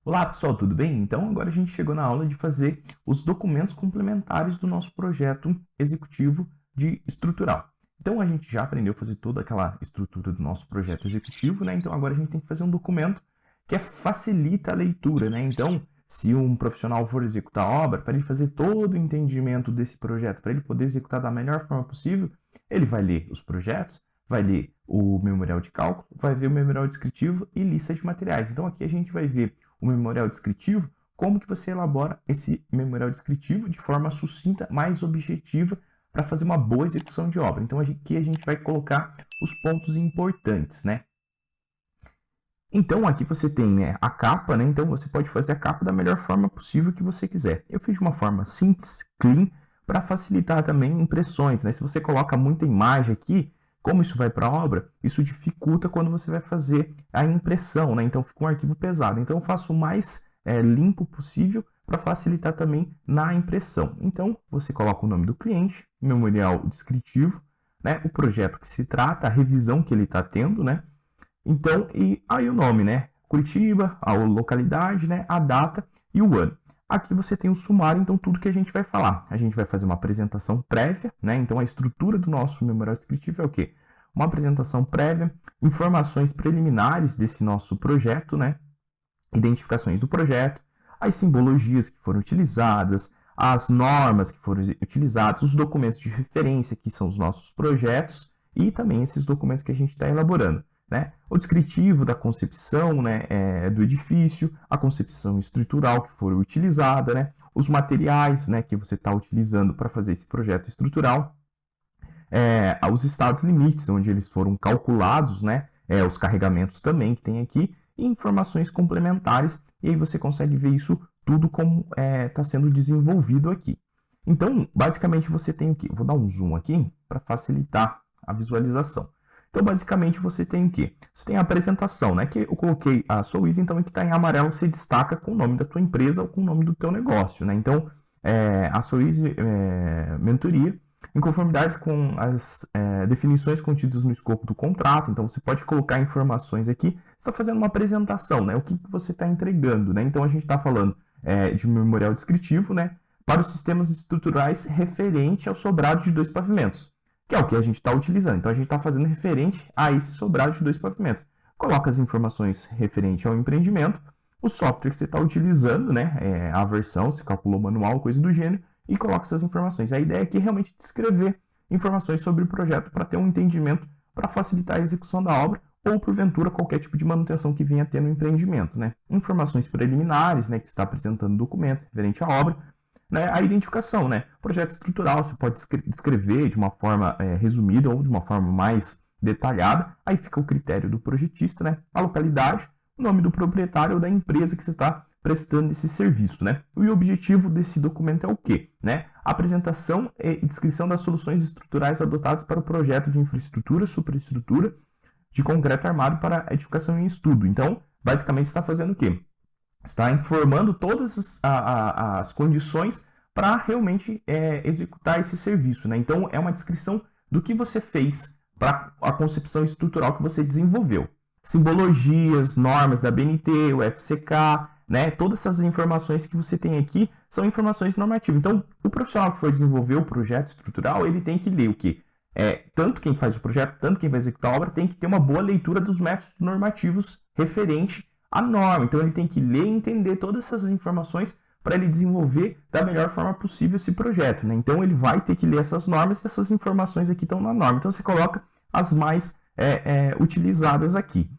Olá pessoal, tudo bem? Então agora a gente chegou na aula de fazer os documentos complementares do nosso projeto executivo de estrutural. Então a gente já aprendeu a fazer toda aquela estrutura do nosso projeto executivo, né? Então agora a gente tem que fazer um documento que facilita a leitura, né? Então, se um profissional for executar a obra, para ele fazer todo o entendimento desse projeto, para ele poder executar da melhor forma possível, ele vai ler os projetos, vai ler o memorial de cálculo, vai ver o memorial descritivo e lista de materiais. Então aqui a gente vai ver o memorial descritivo, como que você elabora esse memorial descritivo de forma sucinta, mais objetiva, para fazer uma boa execução de obra. Então aqui a gente vai colocar os pontos importantes, né? Então aqui você tem, né, a capa, né? Então você pode fazer a capa da melhor forma possível que você quiser. Eu fiz de uma forma simples, clean, para facilitar também impressões, né? Se você coloca muita imagem aqui, como isso vai para a obra, isso dificulta quando você vai fazer a impressão, né? Então fica um arquivo pesado. Então eu faço o mais limpo possível para facilitar também na impressão. Então você coloca o nome do cliente, memorial descritivo, né? O projeto que se trata, a revisão que ele está tendo, né? Então, e aí o nome, né? Curitiba, a localidade, né? A data e o ano. Aqui você tem o sumário, então tudo que a gente vai falar. A gente vai fazer uma apresentação prévia, né? Então a estrutura do nosso memorial descritivo é o quê? Uma apresentação prévia, informações preliminares desse nosso projeto, né? Identificações do projeto, as simbologias que foram utilizadas, as normas que foram utilizadas, os documentos de referência, que são os nossos projetos, e também esses documentos que a gente está elaborando. Né? O descritivo da concepção, né, do edifício, a concepção estrutural que for utilizada, né, os materiais, né, que você está utilizando para fazer esse projeto estrutural, os estados limites, onde eles foram calculados, né, os carregamentos também que tem aqui, e informações complementares, e aí você consegue ver isso tudo como está sendo desenvolvido aqui. Então, basicamente você tem aqui, vou dar um zoom aqui para facilitar a visualização. Então, basicamente, você tem o quê? Você tem a apresentação, né? Que eu coloquei a Sowiz, então, que está em amarelo, você destaca com o nome da tua empresa ou com o nome do teu negócio, né? Então, a Sowiz Mentoria, em conformidade com as definições contidas no escopo do contrato, então você pode colocar informações aqui, você está fazendo uma apresentação, né? O que você está entregando, né? Então, a gente está falando de um memorial descritivo, né? Para os sistemas estruturais referente ao sobrado de 2 pavimentos, que é o que a gente está utilizando. Então, a gente está fazendo referente a esse sobrado de 2 pavimentos. Coloca as informações referente ao empreendimento, o software que você está utilizando, né, a versão, se calculou manual, coisa do gênero, e coloca essas informações. A ideia aqui é realmente descrever informações sobre o projeto para ter um entendimento, para facilitar a execução da obra, ou porventura qualquer tipo de manutenção que venha a ter no empreendimento. Né? Informações preliminares, né, que você está apresentando documento referente à obra, né, a identificação, né? Projeto estrutural, você pode descrever de uma forma resumida ou de uma forma mais detalhada. Aí fica o critério do projetista, né? A localidade, o nome do proprietário ou da empresa que você está prestando esse serviço, né? E o objetivo desse documento é o quê? Né? A apresentação e descrição das soluções estruturais adotadas para o projeto de infraestrutura, superestrutura de concreto armado para edificação em estudo. Então, basicamente, você está fazendo o quê? Está informando todas as condições para realmente executar esse serviço. Né? Então, é uma descrição do que você fez para a concepção estrutural que você desenvolveu. Simbologias, normas da BNT, o FCK, né? Todas essas informações que você tem aqui são informações normativas. Então, o profissional que for desenvolver o projeto estrutural, ele tem que ler o quê? Tanto quem faz o projeto, tanto quem vai executar a obra, tem que ter uma boa leitura dos métodos normativos referente a norma. Então ele tem que ler e entender todas essas informações para ele desenvolver da melhor forma possível esse projeto. Né? Então ele vai ter que ler essas normas e essas informações aqui estão na norma. Então você coloca as mais utilizadas aqui.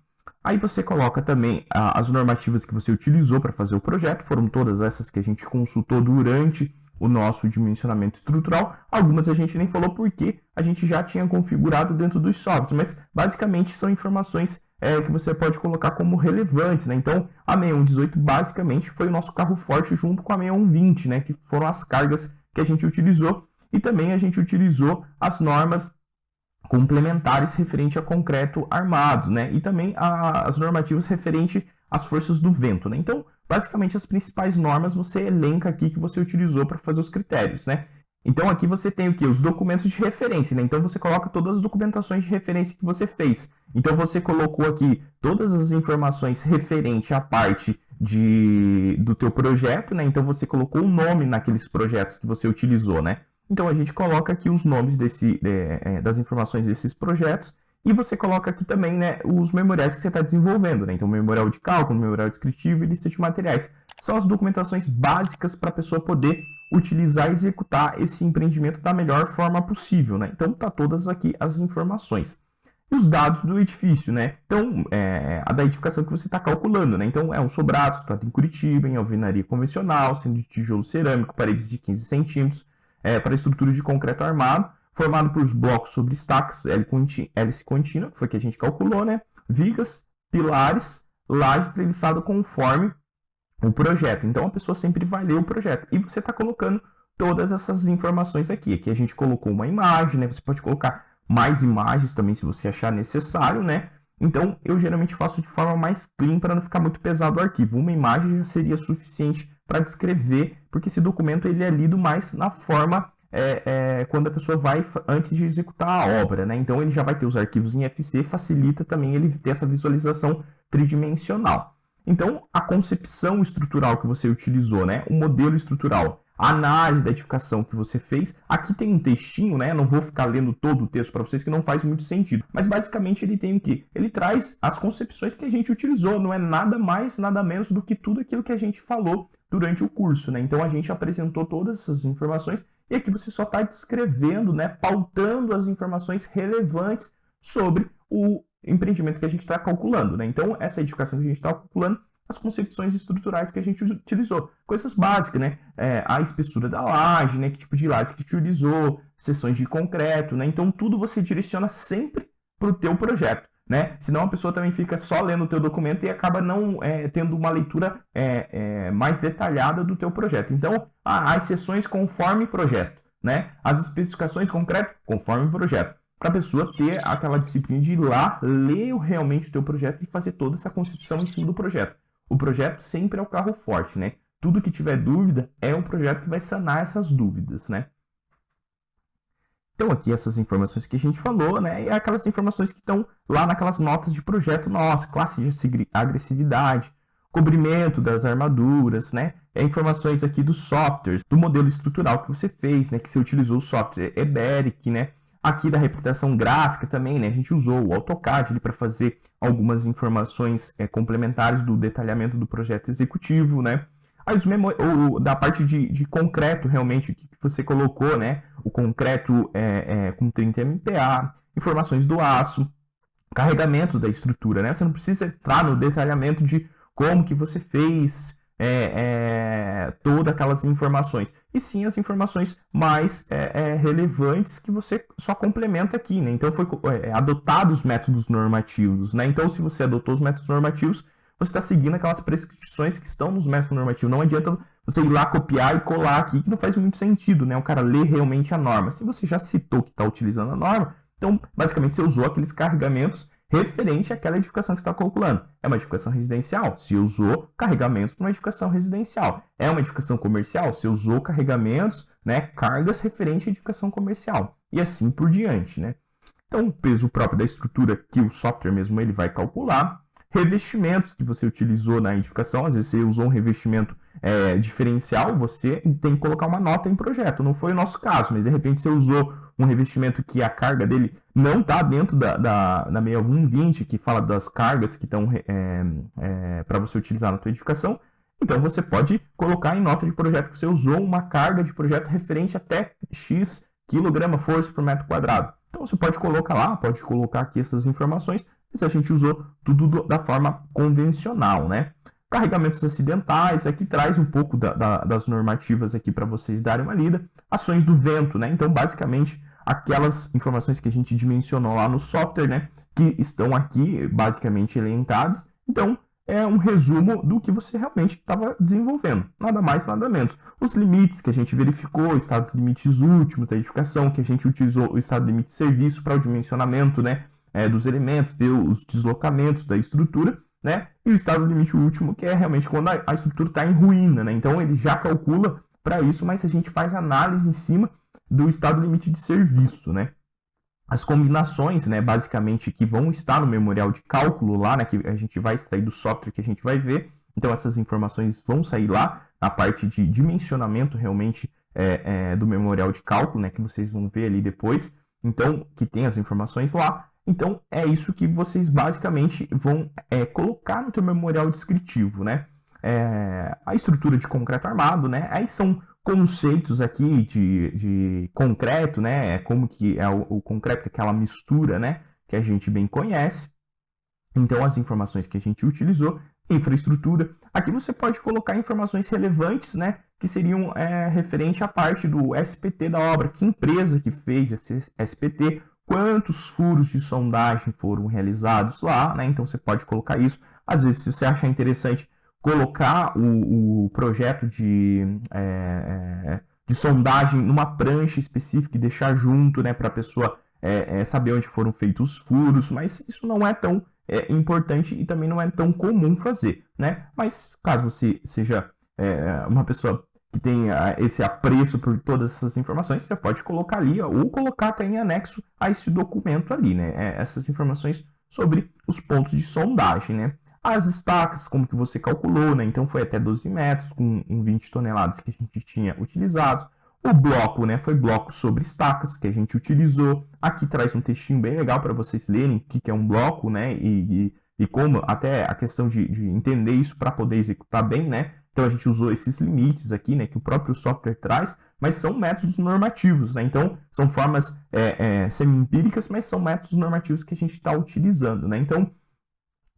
Aí você coloca também as normativas que você utilizou para fazer o projeto. Foram todas essas que a gente consultou durante o nosso dimensionamento estrutural. Algumas a gente nem falou porque a gente já tinha configurado dentro dos softwares, mas basicamente são informações que você pode colocar como relevantes. Né? Então, a 6118 basicamente foi o nosso carro forte junto com a 6120, né? Que foram as cargas que a gente utilizou. E também a gente utilizou as normas complementares referente a concreto armado, né? E também as normativas referente às forças do vento. Né? Então, basicamente, as principais normas você elenca aqui que você utilizou para fazer os critérios. Né? Então aqui você tem o que? Os documentos de referência, né? Então você coloca todas as documentações de referência que você fez. Então você colocou aqui todas as informações referente à parte do teu projeto, né? Então você colocou o nome naqueles projetos que você utilizou, né? Então a gente coloca aqui os nomes das informações desses projetos e você coloca aqui também, né, os memoriais que você está desenvolvendo, né? Então memorial de cálculo, memorial descritivo e lista de materiais. São as documentações básicas para a pessoa poder utilizar e executar esse empreendimento da melhor forma possível, né? Então tá todas aqui as informações. E os dados do edifício, né? Então, a da edificação que você está calculando, né? Então, é um sobrado situado em Curitiba, em alvenaria convencional, sendo de tijolo cerâmico, paredes de 15 centímetros, para estrutura de concreto armado, formado por blocos sobre estacas, hélice contínua, que foi que a gente calculou, né? Vigas, pilares, laje treliçada conforme o projeto. Então, a pessoa sempre vai ler o projeto. E você está colocando todas essas informações aqui. Aqui a gente colocou uma imagem, né? Você pode colocar mais imagens também, se você achar necessário, né? Então, eu geralmente faço de forma mais clean para não ficar muito pesado o arquivo. Uma imagem já seria suficiente para descrever, porque esse documento ele é lido mais na forma quando a pessoa vai antes de executar a obra, né? Então, ele já vai ter os arquivos em FC, facilita também ele ter essa visualização tridimensional. Então, a concepção estrutural que você utilizou, né? O modelo estrutural, a análise da edificação que você fez. Aqui tem um textinho, né? Não vou ficar lendo todo o texto para vocês, que não faz muito sentido. Mas basicamente ele tem o quê? Ele traz as concepções que a gente utilizou. Não é nada mais, nada menos do que tudo aquilo que a gente falou durante o curso, né? Então a gente apresentou todas essas informações e aqui você só está descrevendo, né? Pautando as informações relevantes sobre o empreendimento que a gente está calculando, né? Então essa edificação que a gente está calculando, as concepções estruturais que a gente utilizou. Coisas básicas, né? A espessura da laje, né? Que tipo de laje que utilizou, seções de concreto, né? Então, tudo você direciona sempre para o teu projeto, né? Senão a pessoa também fica só lendo o teu documento e acaba não tendo uma leitura mais detalhada do teu projeto. Então, as seções conforme projeto, né? As especificações concreto conforme projeto. Para a pessoa ter aquela disciplina de ir lá, ler realmente o teu projeto e fazer toda essa concepção em cima do projeto. O projeto sempre é o carro forte, né? Tudo que tiver dúvida é um projeto que vai sanar essas dúvidas, né? Então aqui essas informações que a gente falou, né? E aquelas informações que estão lá naquelas notas de projeto nossa, classe de agressividade, cobrimento das armaduras, né? Informações aqui dos softwares, do modelo estrutural que você fez, né? Que você utilizou o software Eberic, né? Aqui da representação gráfica também, né? A gente usou o AutoCAD para fazer algumas informações complementares do detalhamento do projeto executivo, né? Aí da parte de concreto, realmente, que você colocou, né? O concreto com 30 MPa, informações do aço, carregamentos da estrutura, né? Você não precisa entrar no detalhamento de como que você fez todas aquelas informações, e sim as informações mais relevantes que você só complementa aqui, né? Então foi adotado os métodos normativos, né? Então se você adotou os métodos normativos, você está seguindo aquelas prescrições que estão nos métodos normativos. Não adianta você ir lá copiar e colar aqui, que não faz muito sentido, né? O cara lê realmente a norma. Se você já citou que está utilizando a norma, então basicamente você usou aqueles carregamentos referente àquela edificação que você está calculando. É uma edificação residencial? Se usou carregamentos para uma edificação residencial. É uma edificação comercial? Se usou carregamentos, né, cargas referente à edificação comercial. E assim por diante, né? Então, o peso próprio da estrutura que o software mesmo ele vai calcular. Revestimentos que você utilizou na edificação. Às vezes você usou um revestimento diferencial, você tem que colocar uma nota em projeto. Não foi o nosso caso, mas de repente você usou um revestimento que a carga dele não está dentro da 6120, que fala das cargas que estão para você utilizar na tua edificação. Então você pode colocar em nota de projeto que você usou uma carga de projeto referente até X kg-força por metro quadrado. Então você pode colocar lá, pode colocar aqui essas informações, mas a gente usou tudo da forma convencional, né? Carregamentos acidentais, aqui traz um pouco das normativas aqui para vocês darem uma lida. Ações do vento, né? Então, basicamente, aquelas informações que a gente dimensionou lá no software, né? Que estão aqui, basicamente, elencadas. Então, é um resumo do que você realmente estava desenvolvendo. Nada mais, nada menos. Os limites que a gente verificou, estados limites últimos da edificação, que a gente utilizou o estado limite de serviço para o dimensionamento, né? Dos elementos, ver os deslocamentos da estrutura, né? E o estado limite último, que é realmente quando a estrutura está em ruína, né? Então ele já calcula para isso, mas a gente faz análise em cima do estado limite de serviço, né? As combinações, né, basicamente, que vão estar no memorial de cálculo lá, né, que a gente vai extrair do software que a gente vai ver, Então essas informações vão sair lá na parte de dimensionamento realmente do memorial de cálculo, né, que vocês vão ver ali depois. Então, que tem as informações lá. Então, é isso que vocês basicamente vão colocar no teu memorial descritivo, né? A estrutura de concreto armado, né? Aí são conceitos aqui de concreto, né? Como que é o concreto, aquela mistura, né? Que a gente bem conhece. Então, as informações que a gente utilizou, infraestrutura. Aqui você pode colocar informações relevantes, né? Que seriam referente à parte do SPT da obra. Que empresa que fez esse SPT? Quantos furos de sondagem foram realizados lá, né? Então, você pode colocar isso. Às vezes, se você achar interessante, colocar o projeto de sondagem numa prancha específica e deixar junto, né? Para a pessoa saber onde foram feitos os furos. Mas isso não é tão importante e também não é tão comum fazer, né? Mas caso você seja uma pessoa que tenha esse apreço por todas essas informações, você pode colocar ali, ou colocar até em anexo a esse documento ali, né? Essas informações sobre os pontos de sondagem, né? As estacas, como que você calculou, né? Então foi até 12 metros com 20 toneladas que a gente tinha utilizado. O bloco, né, foi bloco sobre estacas que a gente utilizou. Aqui traz um textinho bem legal para vocês lerem o que é um bloco, né, e como até a questão de entender isso para poder executar bem, né. Então a gente usou esses limites aqui, né, que o próprio software traz, mas são métodos normativos, né. Então são formas semi-empíricas, mas são métodos normativos que a gente está utilizando, né. Então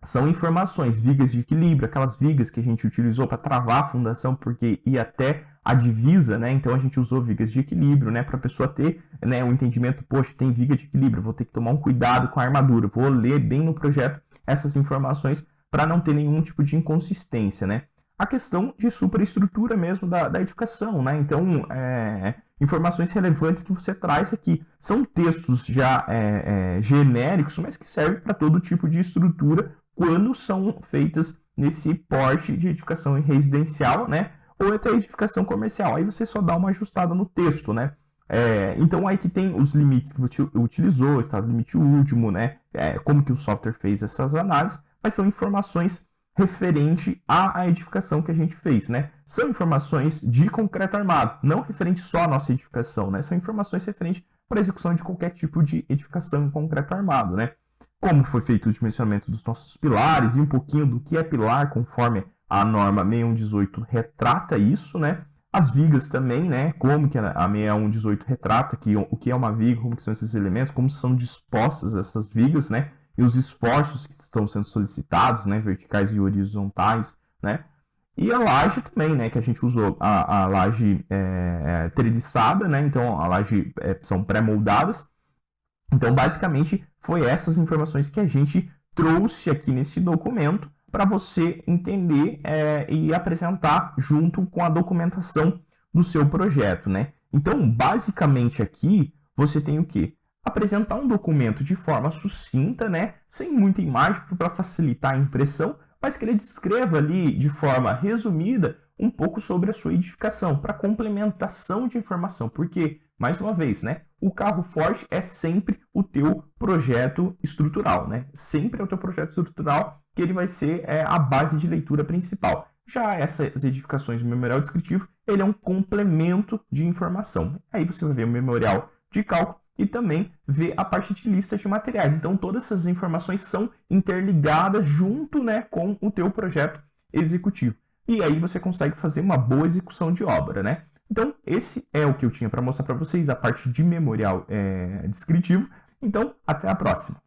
são informações, vigas de equilíbrio, aquelas vigas que a gente utilizou para travar a fundação, porque ia até a divisa, né? Então a gente usou vigas de equilíbrio, né? Para a pessoa ter, né, um entendimento, poxa, tem viga de equilíbrio, vou ter que tomar um cuidado com a armadura, vou ler bem no projeto essas informações para não ter nenhum tipo de inconsistência, né? A questão de superestrutura mesmo da edificação, né? Então, informações relevantes que você traz aqui. São textos já genéricos, mas que servem para todo tipo de estrutura quando são feitas nesse porte de edificação residencial, né? Ou até edificação comercial. Aí você só dá uma ajustada no texto, né? Então aí que tem os limites que você utilizou, estado limite último, né? Como que o software fez essas análises, mas são informações referente à edificação que a gente fez, né? São informações de concreto armado, não referente só à nossa edificação, né? São informações referentes para a execução de qualquer tipo de edificação em concreto armado, né? Como foi feito o dimensionamento dos nossos pilares e um pouquinho do que é pilar, conforme a norma 6118 retrata isso, né? As vigas também, né? Como que a 6118 retrata o que é uma viga, como que são esses elementos, como são dispostas essas vigas, né? E os esforços que estão sendo solicitados, né? Verticais e horizontais, né? E a laje também, né? Que a gente usou a laje treliçada, né? Então, a laje são pré-moldadas. Então, basicamente, foi essas informações que a gente trouxe aqui nesse documento para você entender e apresentar junto com a documentação do seu projeto, né? Então, basicamente aqui, você tem o quê? Apresentar um documento de forma sucinta, né? Sem muita imagem para facilitar a impressão, mas que ele descreva ali de forma resumida um pouco sobre a sua edificação, para complementação de informação, porque, mais uma vez, né? O carro forte é sempre o teu projeto estrutural, né? Sempre é o teu projeto estrutural que ele vai ser a base de leitura principal. Já essas edificações do memorial descritivo, ele é um complemento de informação. Aí você vai ver o memorial de cálculo e também ver a parte de lista de materiais. Então, todas essas informações são interligadas junto, né, com o teu projeto executivo. E aí você consegue fazer uma boa execução de obra, né? Então, esse é o que eu tinha para mostrar para vocês, a parte de memorial descritivo. Então, até a próxima!